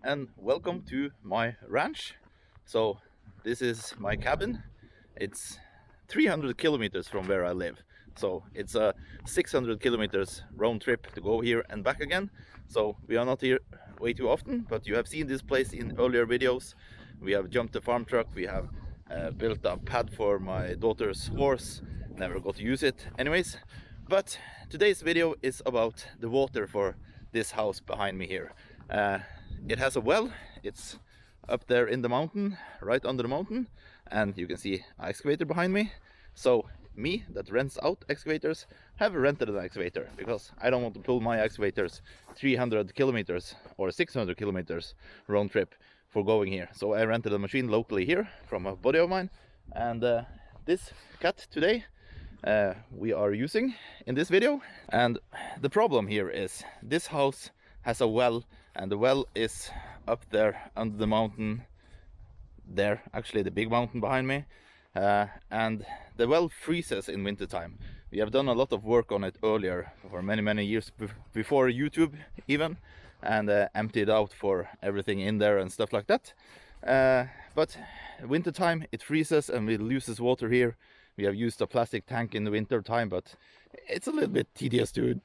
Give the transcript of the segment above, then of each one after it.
and welcome to my ranch. So this is my cabin. It's 300 kilometers from where I live, so it's a 600 kilometers round trip to go here and back again. So we are not here way too often, but you have seen this place in earlier videos. We have jumped the farm truck, we have built a pad for my daughter's horse. Never got to use it anyways. But today's video is about the water for this house behind me here. It has a well. It's up there in the mountain, right under the mountain, and you can see an excavator behind me. So me, that rents out excavators, have rented an excavator because I don't want to pull my excavators 300 kilometers or 600 kilometers round trip for going here. So I rented a machine locally here from a buddy of mine, and this cat today we are using in this video. And the problem here is this house has a well, and the well is up there under the mountain there, actually the big mountain behind me, and the well freezes in winter time. We have done a lot of work on it earlier for many years before YouTube even, and emptied out for everything in there and stuff like that. But winter time it freezes and we loses water here. We have used a plastic tank in the winter time, but it's a little bit tedious to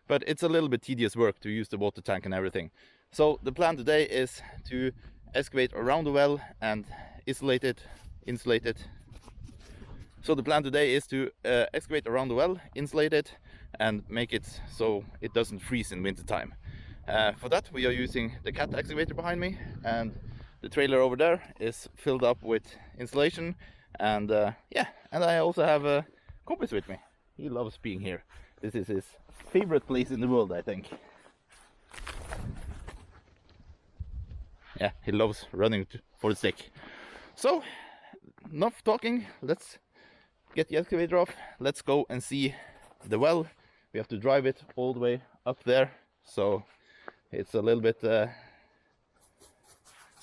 but it's a little bit tedious work to use the water tank and everything. So the plan today is to excavate around the well and insulate it. So the plan today is to excavate around the well, insulate it, and make it so it doesn't freeze in winter time. For that we are using the cat excavator behind me, and the trailer over there is filled up with insulation. And yeah, and I also have a compass with me. He loves being here. This is his favorite place in the world, I think. Yeah, he loves running for the stick. So, enough talking. Let's get the excavator off. Let's go and see the well. We have to drive it all the way up there, so it's a little bit so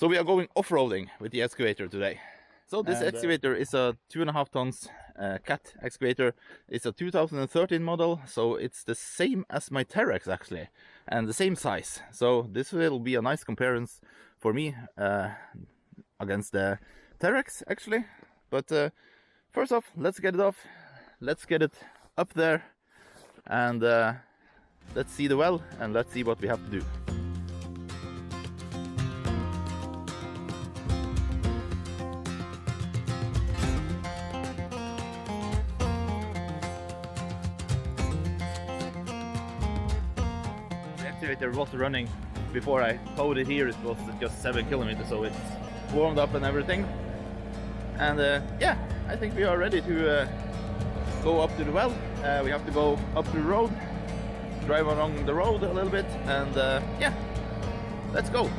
we are going off-roading with the excavator today. So this excavator is a 2.5 tons cat excavator. It's a 2013 model, so it's the same as my Terex actually, and the same size. So this will be a nice comparison for me against the Terex actually. But first off, let's get it off. Let's get it up there, and let's see the well, and let's see what we have to do. The excavator was running before I towed it here. It was just 7 kilometers, so it's warmed up and everything. And yeah, I think we are ready to go up to the well. We have to go up the road, drive along the road a little bit, and yeah, let's go.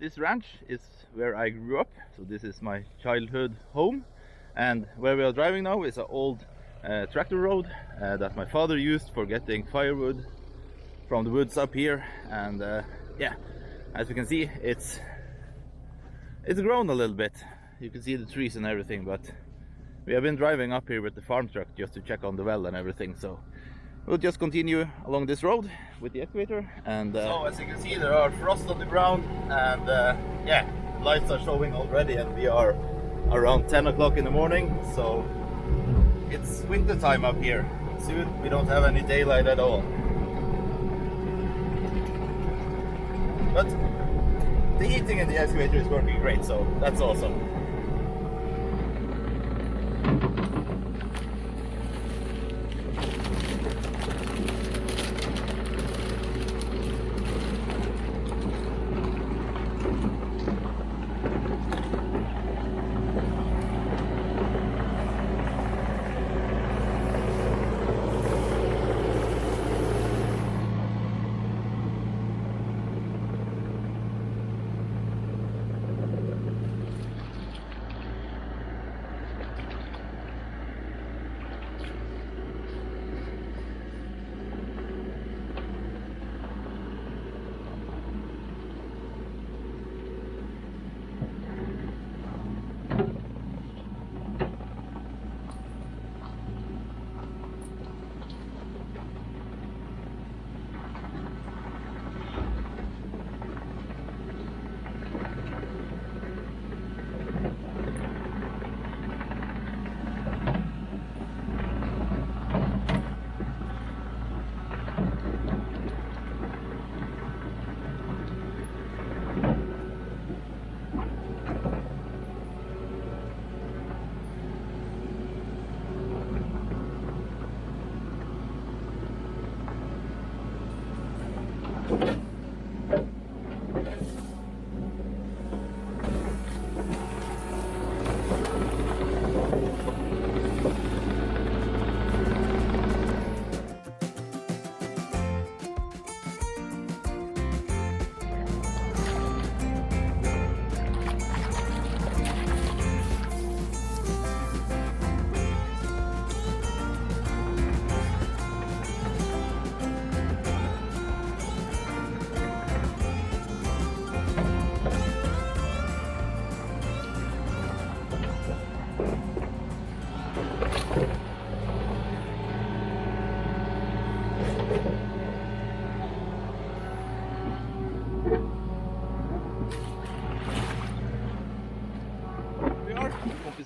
This ranch is where I grew up, so this is my childhood home, and where we are driving now is an old tractor road that my father used for getting firewood from the woods up here. And yeah, as you can see, it's grown a little bit. You can see the trees and everything, but we have been driving up here with the farm truck just to check on the well and everything, so we'll just continue along this road with the excavator. And so as you can see, there are frost on the ground, and yeah, lights are showing already, and we are around 10 o'clock in the morning, so it's winter time up here. Soon we don't have any daylight at all. But the heating in the excavator is working great, so that's awesome.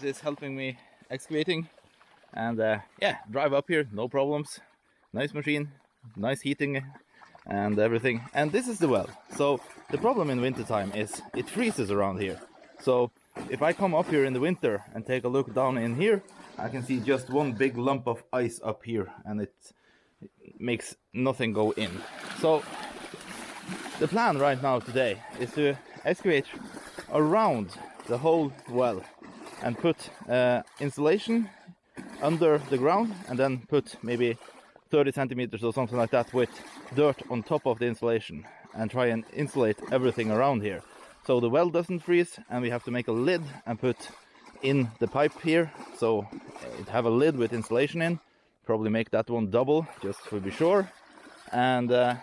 Is helping me excavating, and yeah, drive up here, no problems. Nice machine, nice heating and everything. And this is the well. So the problem in winter time is it freezes around here. So if I come up here in the winter and take a look down in here, I can see just one big lump of ice up here, and it makes nothing go in. So the plan right now today is to excavate around the whole well and put insulation under the ground, and then put maybe 30 centimeters or something like that with dirt on top of the insulation, and try and insulate everything around here so the well doesn't freeze. And we have to make a lid and put in the pipe here, so it have a lid with insulation in. Probably make that one double just to be sure. And I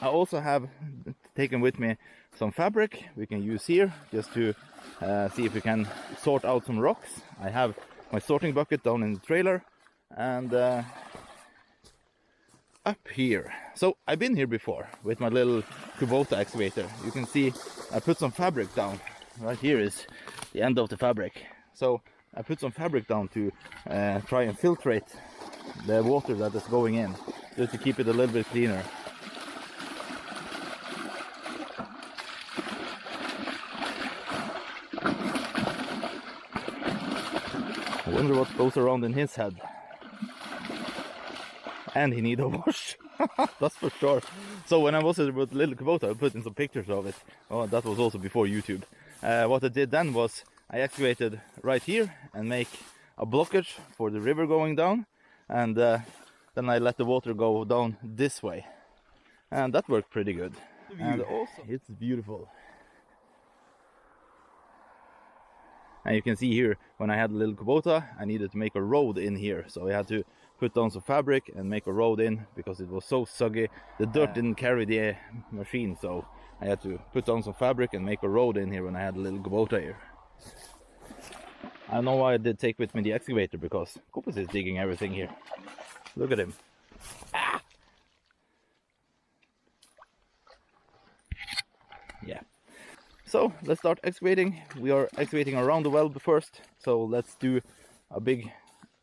also have taken with me some fabric we can use here just to see if we can sort out some rocks. I have my sorting bucket down in the trailer, and up here. So I've been here before with my little Kubota excavator. You can see I put some fabric down. Right here is the end of the fabric. So I put some fabric down to try and filtrate the water that is going in, just to keep it a little bit cleaner. I wonder what goes around in his head. And he needs a wash. That's for sure. So when I was with little Kubota, I put in some pictures of it. Oh, that was also before YouTube. What I did then was I excavated right here and make a blockage for the river going down, and then I let the water go down this way, and that worked pretty good. And also it's beautiful. And you can see here, when I had a little Kubota, I needed to make a road in here, so I had to put down some fabric and make a road in, because it was so soggy. The dirt didn't carry the machine, so I had to put down some fabric and make a road in here when I had a little Kubota here. I know why I did take with me the excavator, because Kopis is digging everything here. Look at him. Ah! Yeah. So let's start excavating. We are excavating around the well first, so let's do a big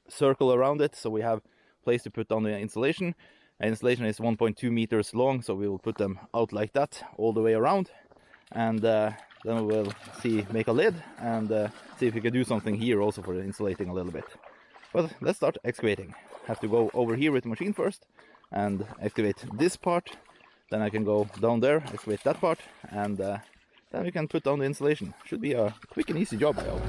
circle around it, so we have place to put on the insulation. And insulation is 1.2 meters long, so we will put them out like that all the way around, and then we will make a lid and see if we can do something here also for insulating a little bit. But let's start excavating. Have to go over here with the machine first and excavate this part. Then I can go down there, excavate that part, and then we can put down the insulation. Should be a quick and easy job, I hope.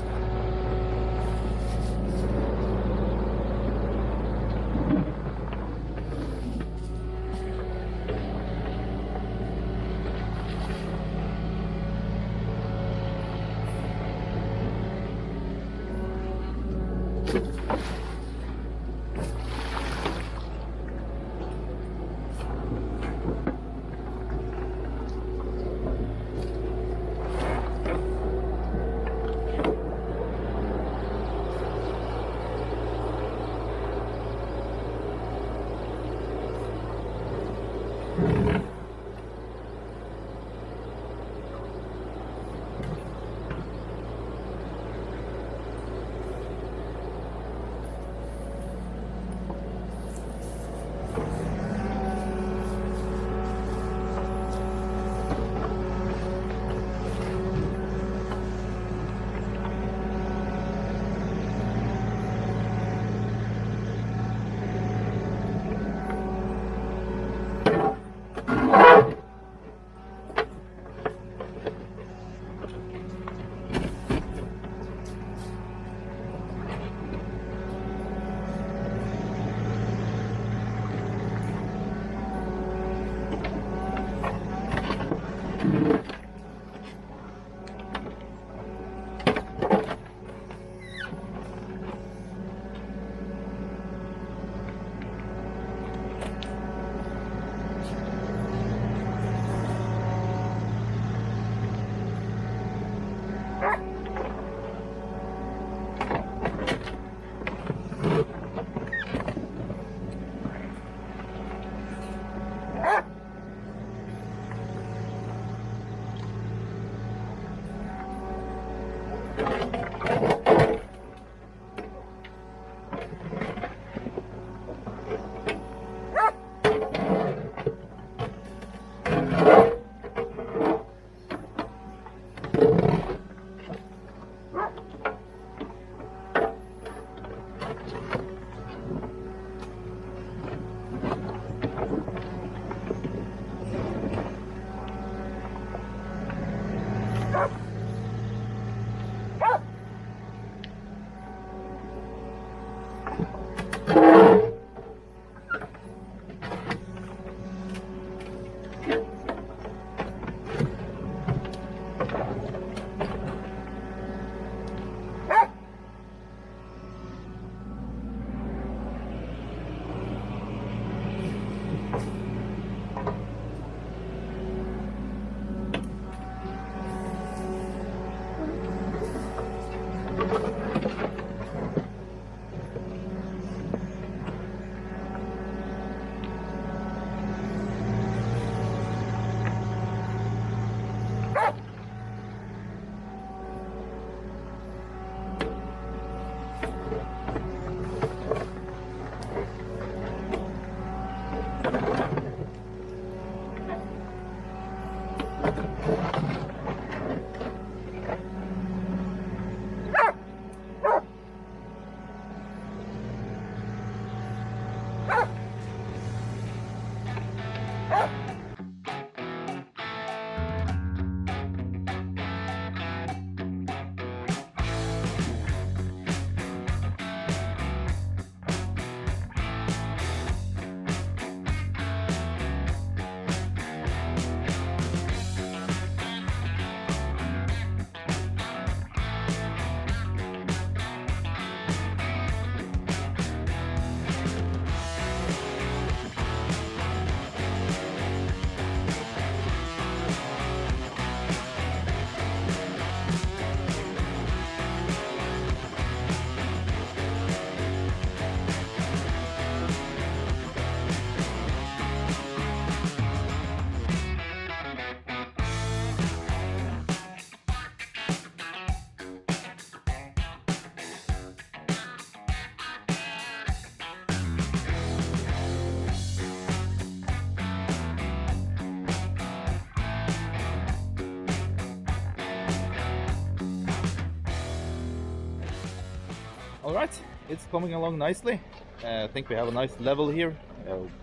Alright, it's coming along nicely. I think we have a nice level here,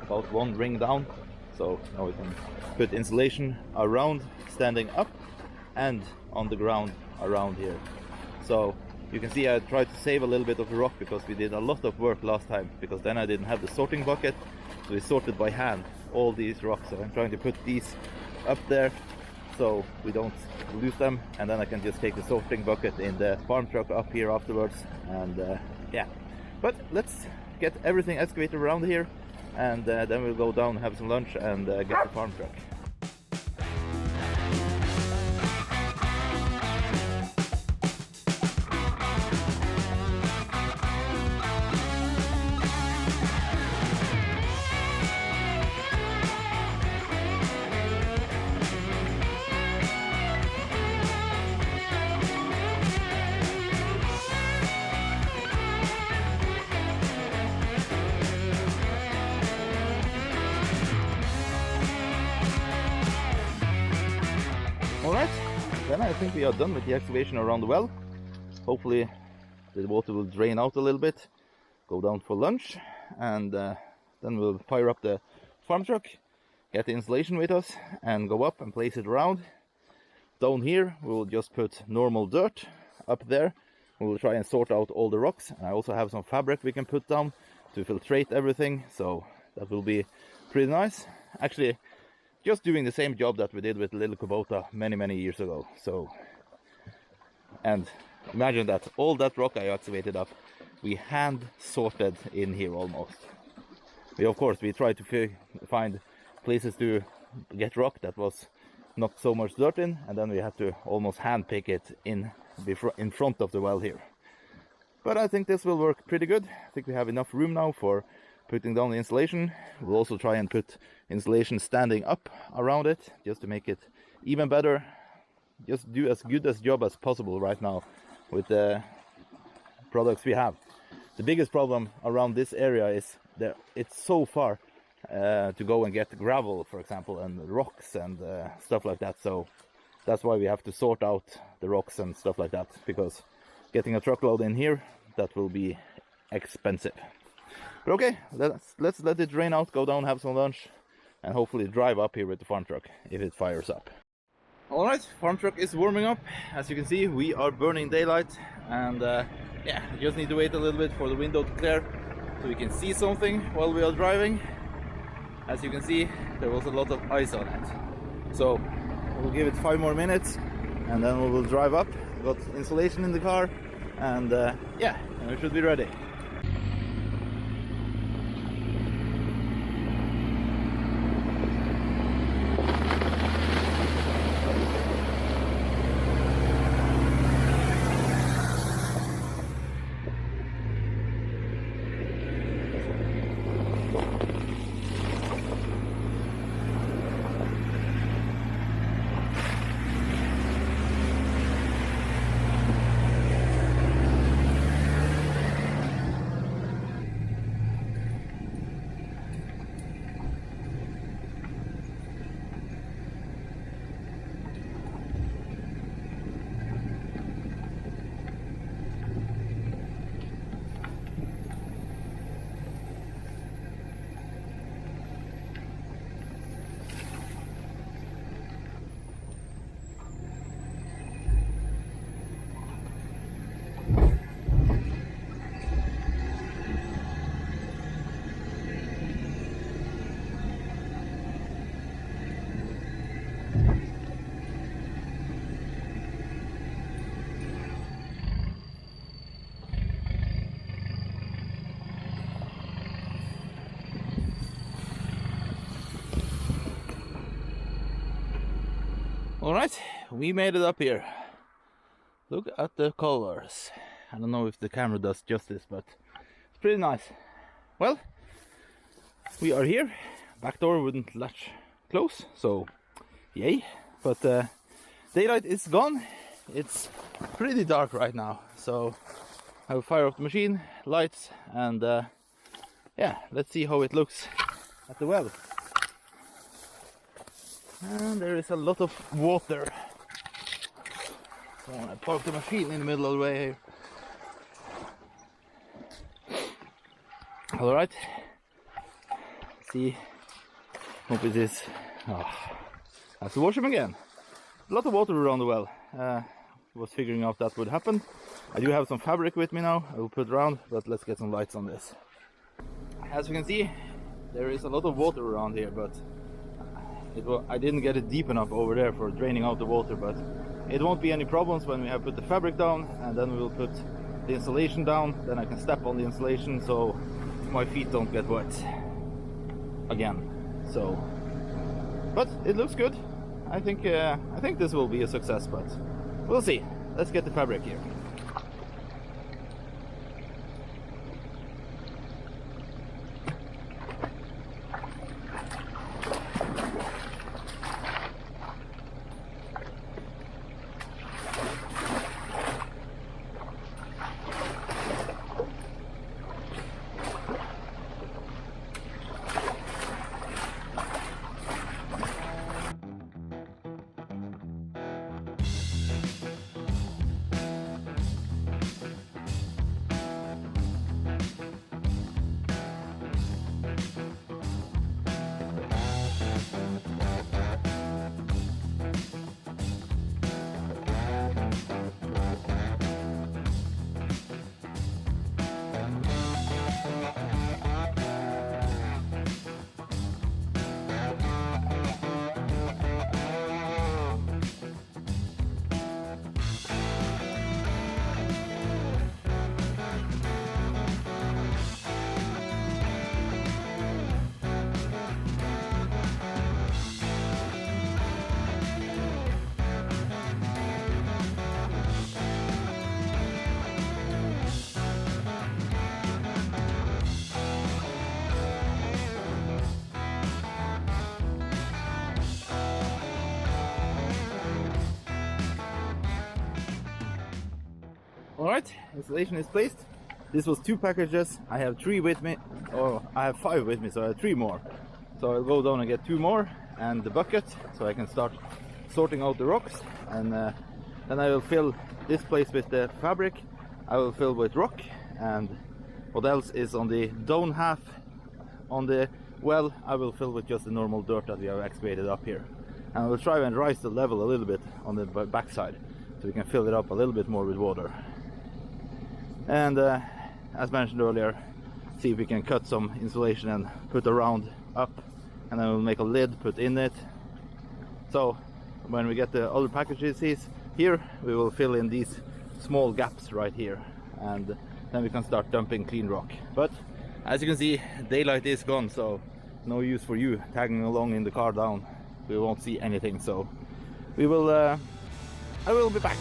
about one ring down. So now we can put insulation around, standing up, and on the ground around here. So you can see I tried to save a little bit of the rock because we did a lot of work last time, because then I didn't have the sorting bucket, so we sorted by hand all these rocks. So I'm trying to put these up there so we don't lose them, and then I can just take the sorting bucket in the farm truck up here afterwards. And yeah, but let's get everything excavated around here, and then we'll go down, have some lunch, and get the farm truck. Alright, then I think we are done with the excavation around the well. Hopefully the water will drain out a little bit, go down for lunch, and then we'll fire up the farm truck, get the insulation with us, and go up and place it around. Down here we will just put normal dirt. Up there we will try and sort out all the rocks. And I also have some fabric we can put down to filtrate everything, so that will be pretty nice. Actually, just doing the same job that we did with the little Kubota many years ago. So, and imagine that all that rock I excavated up, we hand sorted in here almost. Of course we tried to find places to get rock that was not so much dirt in, and then we had to almost hand pick it in front of the well here. But I think this will work pretty good. I think we have enough room now for putting down the insulation. We'll also try and put insulation standing up around it, just to make it even better. Just do as good a job as possible right now with the products we have. The biggest problem around this area is that it's so far to go and get gravel, for example, and rocks and stuff like that. So that's why we have to sort out the rocks and stuff like that, because getting a truckload in here, that will be expensive. But okay, let's let it drain out, go down, have some lunch, and hopefully drive up here with the farm truck if it fires up. Alright, farm truck is warming up. As you can see, we are burning daylight, and yeah, we just need to wait a little bit for the window to clear so we can see something while we are driving. As you can see, there was a lot of ice on it. So we'll give it 5 more minutes and then we will drive up. Got insulation in the car, and yeah, and we should be ready. Alright, we made it up here. Look at the colors. I don't know if the camera does justice, but it's pretty nice. Well, we are here. Back door wouldn't latch close, so yay. But daylight is gone. It's pretty dark right now, so I will fire up the machine, lights, and yeah, let's see how it looks at the well. And there is a lot of water. So I park the machine in the middle of the way here. All right. See, hope it is. Oh, I have to wash them again. A lot of water around the well. Was figuring out that would happen. I do have some fabric with me now. I will put around, but let's get some lights on this. As you can see, there is a lot of water around here, but I didn't get it deep enough over there for draining out the water, but it won't be any problems when we have put the fabric down, and then we will put the insulation down. Then I can step on the insulation so my feet don't get wet again. So, but it looks good. I think this will be a success, but we'll see. Let's get the fabric here. Alright, installation is placed. This was 2 packages. I have 3 with me, or I have 5 with me, so I have 3 more. So I'll go down and get 2 more and the bucket so I can start sorting out the rocks, and then I will fill this place with the fabric. I will fill with rock, and what else is on the down half on the well I will fill with just the normal dirt that we have excavated up here. And I will try and rise the level a little bit on the back side so we can fill it up a little bit more with water. And as mentioned earlier, see if we can cut some insulation and put a round up, and then we'll make a lid put in it. So when we get the other packages here, we will fill in these small gaps right here, and then we can start dumping clean rock. But as you can see, daylight is gone, so no use for you tagging along in the car down. We won't see anything, so we will I will be back.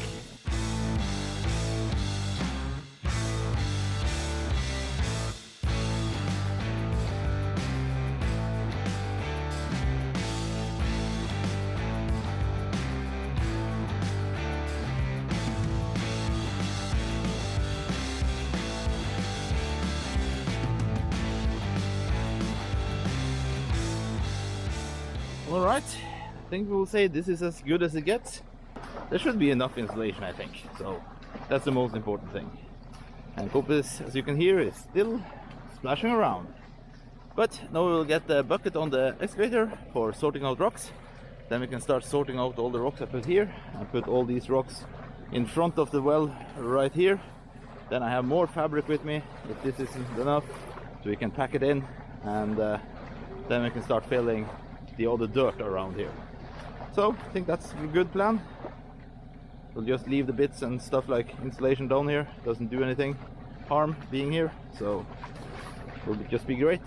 Alright, I think we'll say this is as good as it gets. There should be enough insulation, I think, so that's the most important thing. And Kopis, as you can hear, is still splashing around. But now we'll get the bucket on the excavator for sorting out rocks. Then we can start sorting out all the rocks I put here, and put all these rocks in front of the well right here. Then I have more fabric with me if this isn't enough, so we can pack it in, and then we can start filling the other dirt around here. So I think that's a good plan. We'll just leave the bits and stuff like insulation down here. Doesn't do anything harm being here, so it will just be great.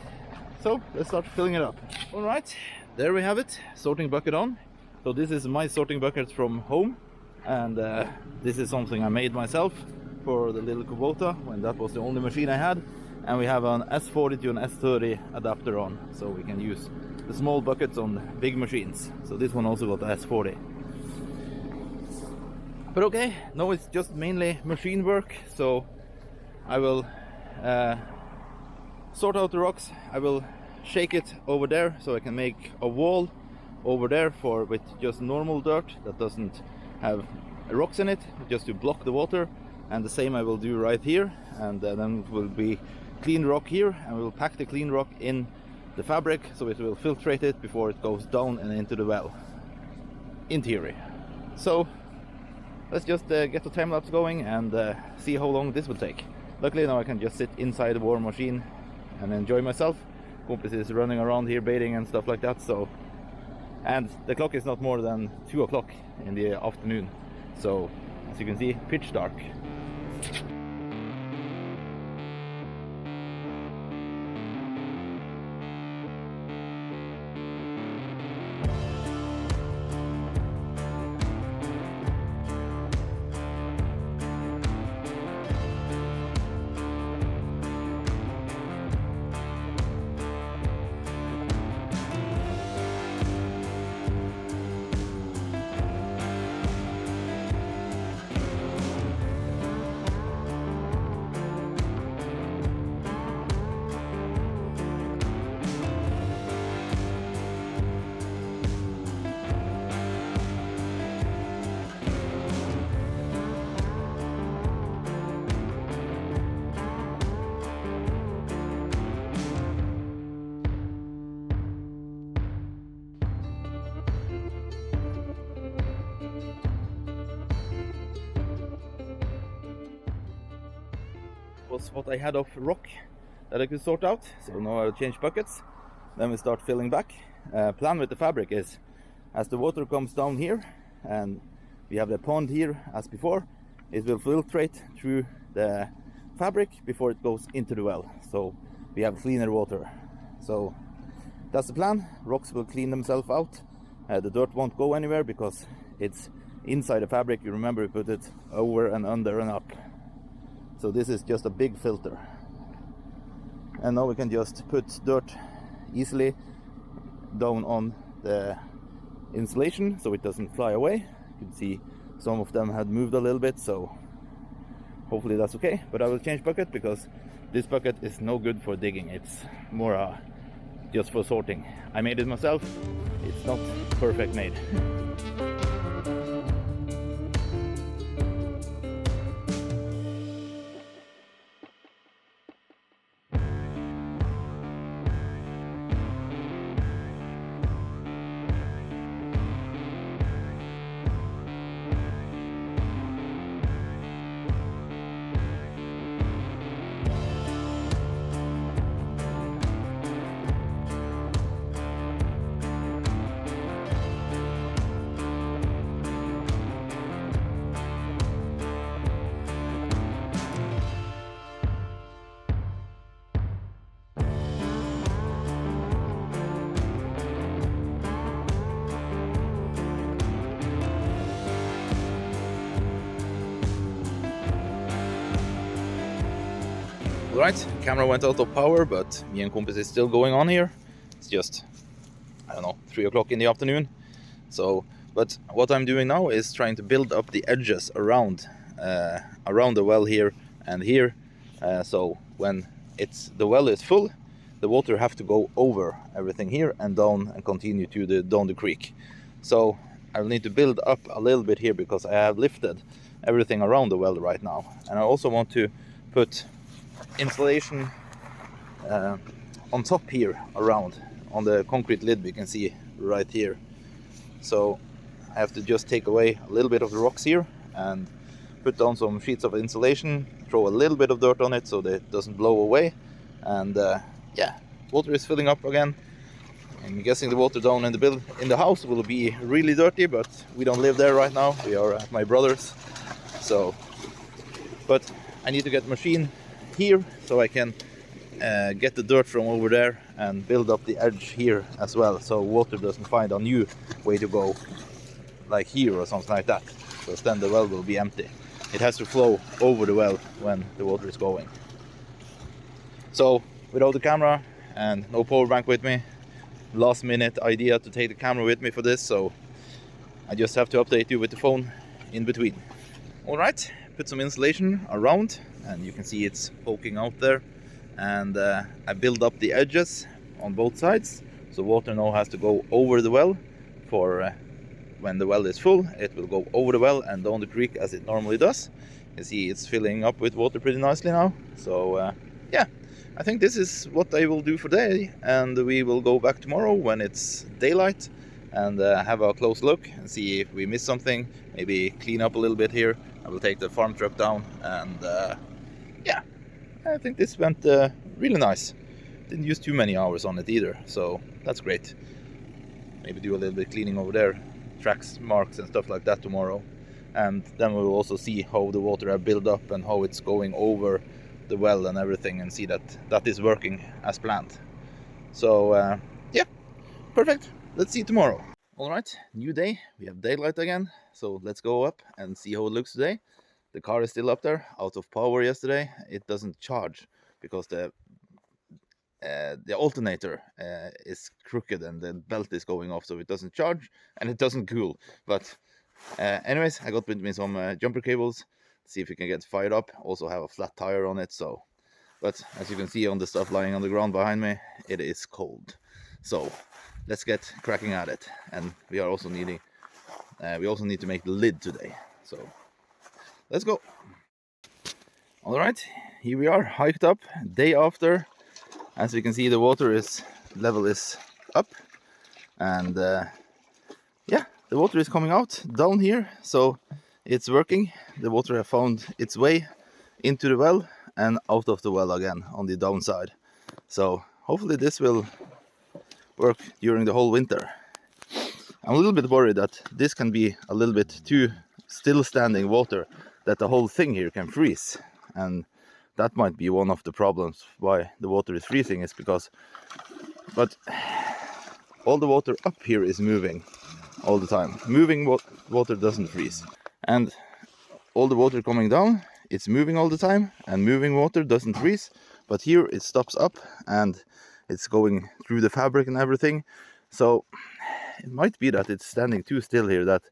So let's start filling it up. All right, there we have it, sorting bucket on. So this is my sorting bucket from home, and this is something I made myself for the little Kubota when that was the only machine I had. And we have an S40 to an S30 adapter on, so we can use the small buckets on big machines. So this one also got the S40. But okay, now it's just mainly machine work, so I will sort out the rocks. I will shake it over there so I can make a wall over there with just normal dirt that doesn't have rocks in it, just to block the water. And the same I will do right here, and then it will be clean rock here, and we'll pack the clean rock in the fabric so it will filtrate it before it goes down and into the well, in theory. So let's just get the time lapse going and see how long this will take. Luckily now I can just sit inside the war machine and enjoy myself. Kompis is running around here baiting and stuff like that, so, and the clock is not more than 2 o'clock in the afternoon, so as you can see, pitch dark. Was what I had of rock that I could sort out, so now I'll change buckets, then we start filling back. Plan with the fabric is, as the water comes down here and we have the pond here as before, it will filtrate through the fabric before it goes into the well, so we have cleaner water. So that's the plan. Rocks will clean themselves out, the dirt won't go anywhere because it's inside the fabric. You remember we put it over and under and up. So this is just a big filter. And now we can just put dirt easily down on the insulation so it doesn't fly away. You can see some of them had moved a little bit, so hopefully that's okay. But I will change bucket because this bucket is no good for digging. It's more just for sorting. I made it myself. It's not perfect made. Alright, camera went out of power, but me and Kompis is still going on here. It's just, I don't know, 3 o'clock in the afternoon. So, but what I'm doing now is trying to build up the edges around the well here and here. So when the well is full, the water have to go over everything here and down and continue to down the creek. So I'll need to build up a little bit here because I have lifted everything around the well right now. And I also want to put insulation on top here around on the concrete lid we can see right here. So I have to just take away a little bit of the rocks here and put down some sheets of insulation, throw a little bit of dirt on it so that it doesn't blow away. And yeah, water is filling up again. I'm guessing the water down in the house will be really dirty, but we don't live there right now. We are at my brother's. So, but I need to get the machine here so I can get the dirt from over there and build up the edge here as well, so water doesn't find a new way to go like here or something like that, because then the well will be empty. It has to flow over the well when the water is going. So without the camera and no power bank with me, last minute idea to take the camera with me for this, so I just have to update you with the phone in between. Alright, put some insulation around and you can see it's poking out there, and I build up the edges on both sides, so water now has to go over the well. For when the well is full, it will go over the well and down the creek as it normally does. You see it's filling up with water pretty nicely now. So yeah, I think this is what I will do for today, and we will go back tomorrow when it's daylight and have a close look and see if we missed something, maybe clean up a little bit here. I will take the farm truck down, and yeah, I think this went really nice. Didn't use too many hours on it either, so that's great. Maybe do a little bit cleaning over there, tracks, marks and stuff like that tomorrow. And then we'll also see how the water have built up and how it's going over the well and everything, and see that that is working as planned. So yeah, perfect. Let's see tomorrow. All right, new day. We have daylight again. So let's go up and see how it looks today. The car is still up there, out of power yesterday. It doesn't charge because the alternator is crooked and the belt is going off, so it doesn't charge and it doesn't cool. But anyways, I got with me some jumper cables, see if we can get fired up. Also have a flat tire on it. So, but as you can see on the stuff lying on the ground behind me, it is cold. So let's get cracking at it. And we are also needing we also need to make the lid today. So let's go. All right, here we are, hiked up day after. As you can see, the water level is up, and yeah, the water is coming out down here, so it's working. The water has found its way into the well and out of the well again on the downside. So hopefully this will work during the whole winter. I'm a little bit worried that this can be a little bit too still standing water, that the whole thing here can freeze, and that might be one of the problems why the water is freezing, is because, but all the water up here is moving all the time. Moving water doesn't freeze, and all the water coming down, it's moving all the time, and moving water doesn't freeze. But here it stops up and it's going through the fabric and everything. So it might be that it's standing too still here, that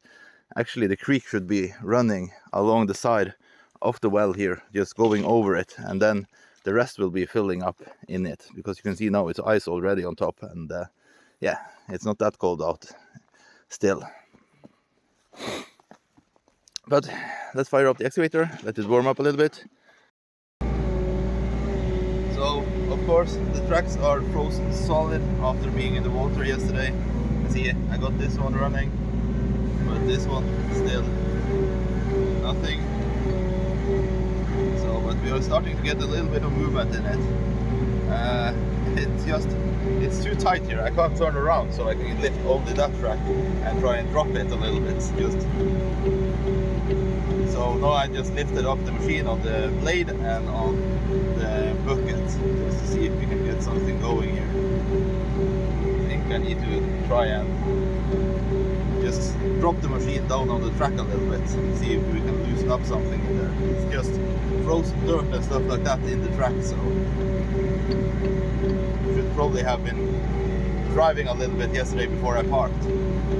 actually the creek should be running along the side of the well here, just going over it, and then the rest will be filling up in it, because you can see now it's ice already on top, and yeah, it's not that cold out still. But let's fire up the excavator, let it warm up a little bit. So of course the tracks are frozen solid after being in the water yesterday. See, I got this one running, but this one still nothing. So, but we are starting to get a little bit of movement in it. It's too tight here. I can't turn around, so I can lift only that track and try and drop it a little bit. So now I just lifted up the machine on the blade and on the bucket, just to see if we can get something going here. I think I need to try and just drop the machine down on the track a little bit and see if we can loosen up something in there. It's just frozen dirt and stuff like that in the track, so should probably have been driving a little bit yesterday before I parked,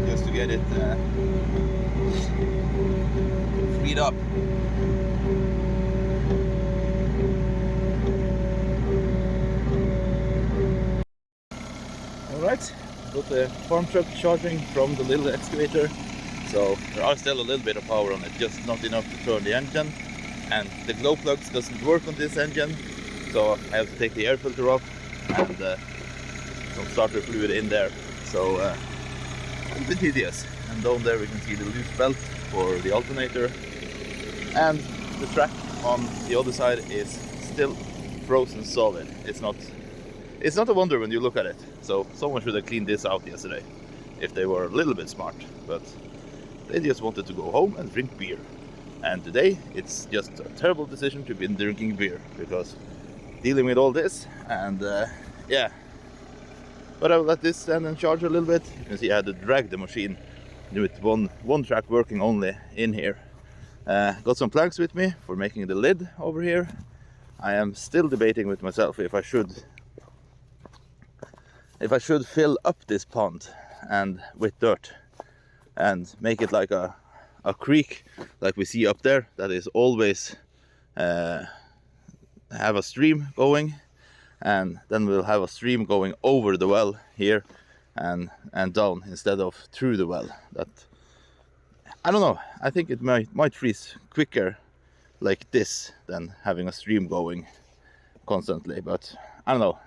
just to get it freed up. Alright, got the farm truck charging from the little excavator, so there are still a little bit of power on it, just not enough to turn the engine. And the glow plugs doesn't work on this engine, so I have to take the air filter off and some starter fluid in there. So a bit tedious. And down there we can see the loose belt for the alternator, and the track on the other side is still frozen solid. It's not a wonder when you look at it. So someone should have cleaned this out yesterday if they were a little bit smart, but they just wanted to go home and drink beer. And today it's just a terrible decision to be drinking beer, because dealing with all this, and yeah. But I will let this stand and charge a little bit. You can see I had to drag the machine with one track working only in here. Got some planks with me for making the lid over here. I am still debating with myself if I should fill up this pond and with dirt and make it like a creek like we see up there, that is always have a stream going, and then we'll have a stream going over the well here and down instead of through the well. That, I don't know, I think it might freeze quicker like this than having a stream going constantly. But I don't know.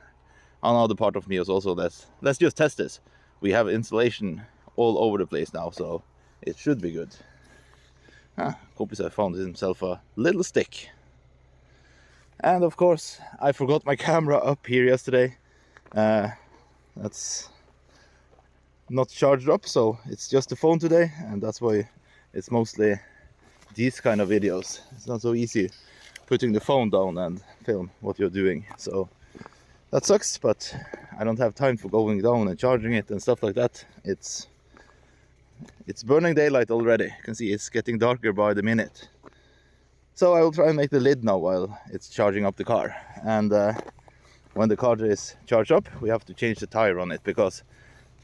Another part of me is also let's just test this. We have insulation all over the place now, so it should be good. Kompis have found himself a little stick. And of course, I forgot my camera up here yesterday. That's not charged up, so it's just the phone today, and that's why it's mostly these kind of videos. It's not so easy putting the phone down and film what you're doing, so that sucks. But I don't have time for going down and charging it and stuff like that. It's burning daylight already. You can see it's getting darker by the minute. So I will try and make the lid now while it's charging up the car. And when the car is charged up, we have to change the tire on it, because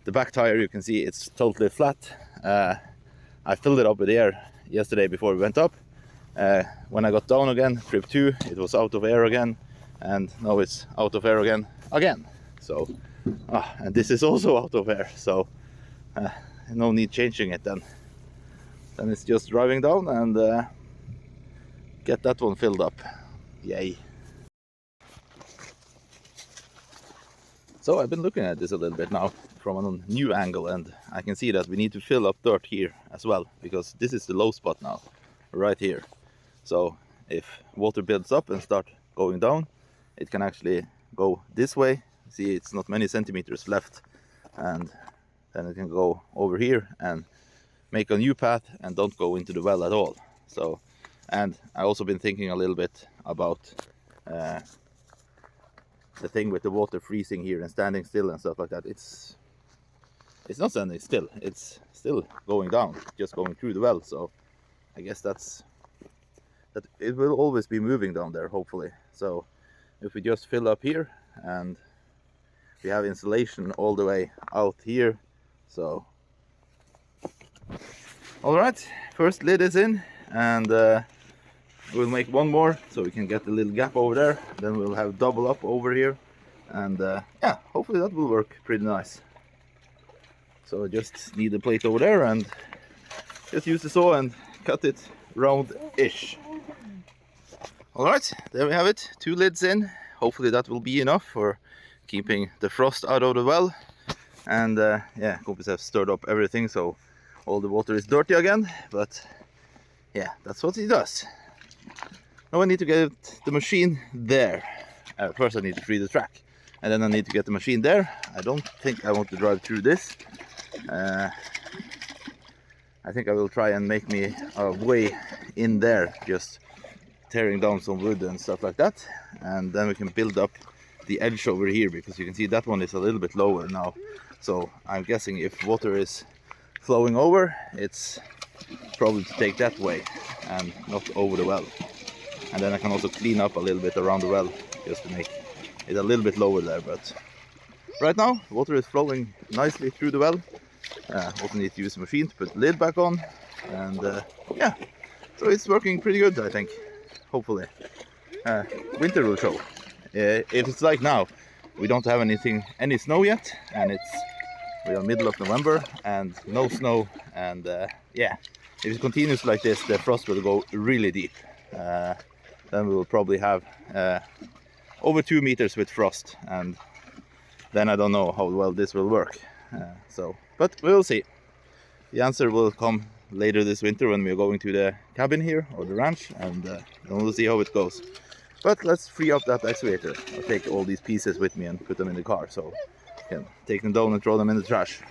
the back tire, you can see it's totally flat. I filled it up with air yesterday before we went up. When I got down again, trip 2, it was out of air again, and now it's out of air again. So, and this is also out of air, so no need changing it then. Then it's just driving down and get that one filled up. Yay. So I've been looking at this a little bit now from a new angle, and I can see that we need to fill up dirt here as well, because this is the low spot now, right here. So if water builds up and start going down, it can actually go this way. See, it's not many centimeters left, and then it can go over here and make a new path and don't go into the well at all. So, and I also been thinking a little bit about the thing with the water freezing here and standing still and stuff like that. It's not standing still, it's still going down, just going through the well. So I guess that it will always be moving down there, hopefully. So if we just fill up here, and we have insulation all the way out here. So all right, first lid is in, and we'll make one more so we can get a little gap over there. Then we'll have double up over here, and yeah, hopefully that will work pretty nice. So I just need a plate over there and just use the saw and cut it round-ish. Alright, there we have it, 2 lids in. Hopefully that will be enough for keeping the frost out of the well. And yeah, Kompis have stirred up everything, so all the water is dirty again. But yeah, that's what he does. Now I need to get the machine there. First I need to free the track, and then I need to get the machine there. I don't think I want to drive through this. I think I will try and make me a way in there, just tearing down some wood and stuff like that, and then we can build up the edge over here, because you can see that one is a little bit lower now. So I'm guessing if water is flowing over, it's probably to take that way and not over the well. And then I can also clean up a little bit around the well, just to make it a little bit lower there. But right now water is flowing nicely through the well. Also need to use the machine to put the lid back on, and yeah, so it's working pretty good, I think, hopefully. Winter will show. If it's like now, we don't have any snow yet, and we are middle of November and no snow, and yeah, if it continues like this, the frost will go really deep. Then we will probably have over 2 meters with frost, and then I don't know how well this will work. But we'll see. The answer will come later this winter when we're going to the cabin here, or the ranch, and then we'll see how it goes. But let's free up that excavator. I'll take all these pieces with me and put them in the car, so I can take them down and throw them in the trash.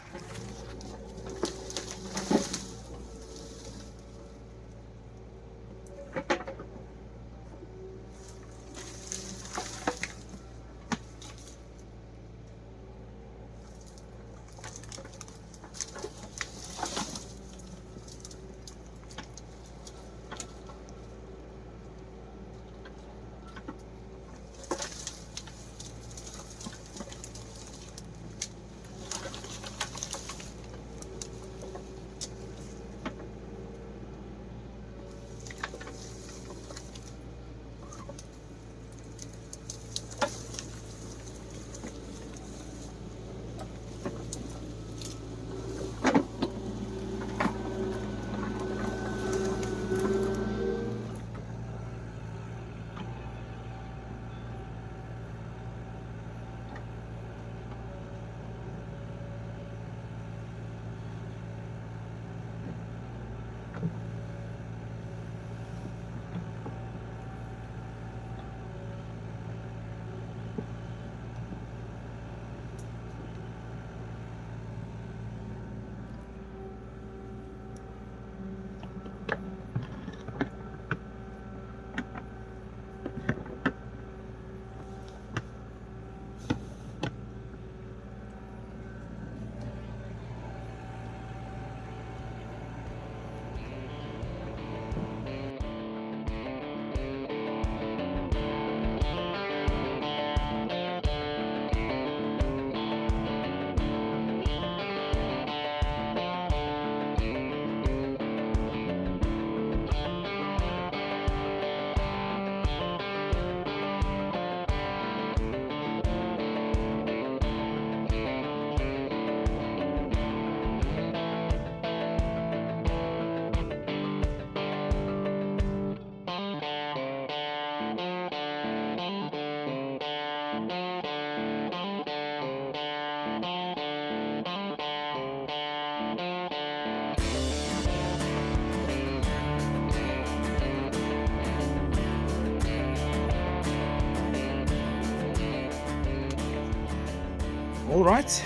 Alright,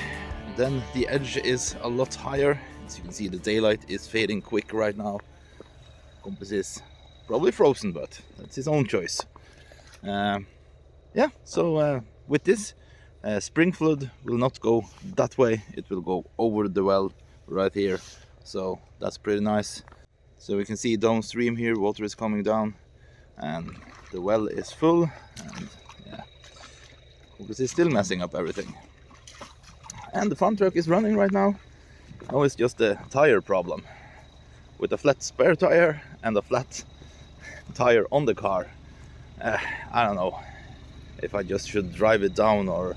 then the edge is a lot higher. As you can see, the daylight is fading quick right now. Compass is probably frozen, but that's his own choice. Yeah, so with this, spring flood will not go that way. It will go over the well right here. So that's pretty nice. So we can see downstream here, water is coming down and the well is full. And yeah, compass is still messing up everything. And the farm truck is running right now. Now it's just a tire problem. With a flat spare tire and a flat tire on the car. I don't know if I just should drive it down or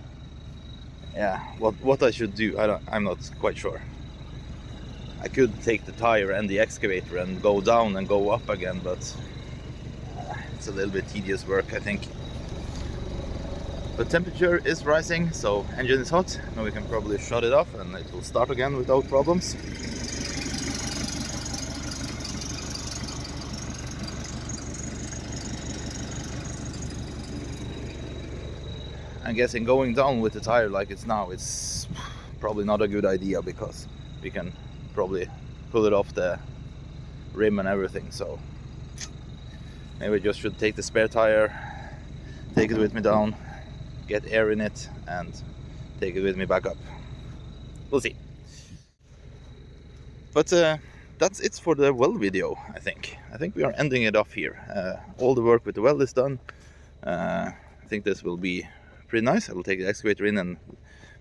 yeah, what I should do. I'm not quite sure. I could take the tire and the excavator and go down and go up again, but it's a little bit tedious work, I think. The temperature is rising, so engine is hot. Now we can probably shut it off and it will start again without problems. I'm guessing going down with the tire like it's now, it's probably not a good idea because we can probably pull it off the rim and everything. So maybe I just should take the spare tire, take it with me down, get air in it and take it with me back up. We'll see. But that's it for the well video, I think. I think we are ending it off here. All the work with the well is done. I think this will be pretty nice. I will take the excavator in and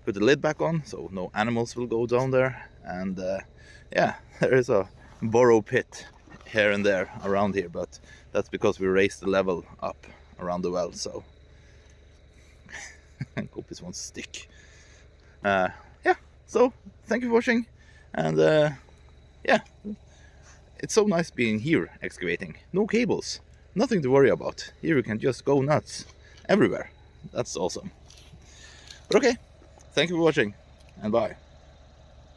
put the lid back on so no animals will go down there. And yeah, there is a borrow pit here and there around here, but that's because we raised the level up around the well, so hope this won't stick. Yeah, so thank you for watching, and yeah, it's so nice being here excavating. No cables, nothing to worry about. Here you can just go nuts everywhere. That's awesome. But okay, thank you for watching, and bye.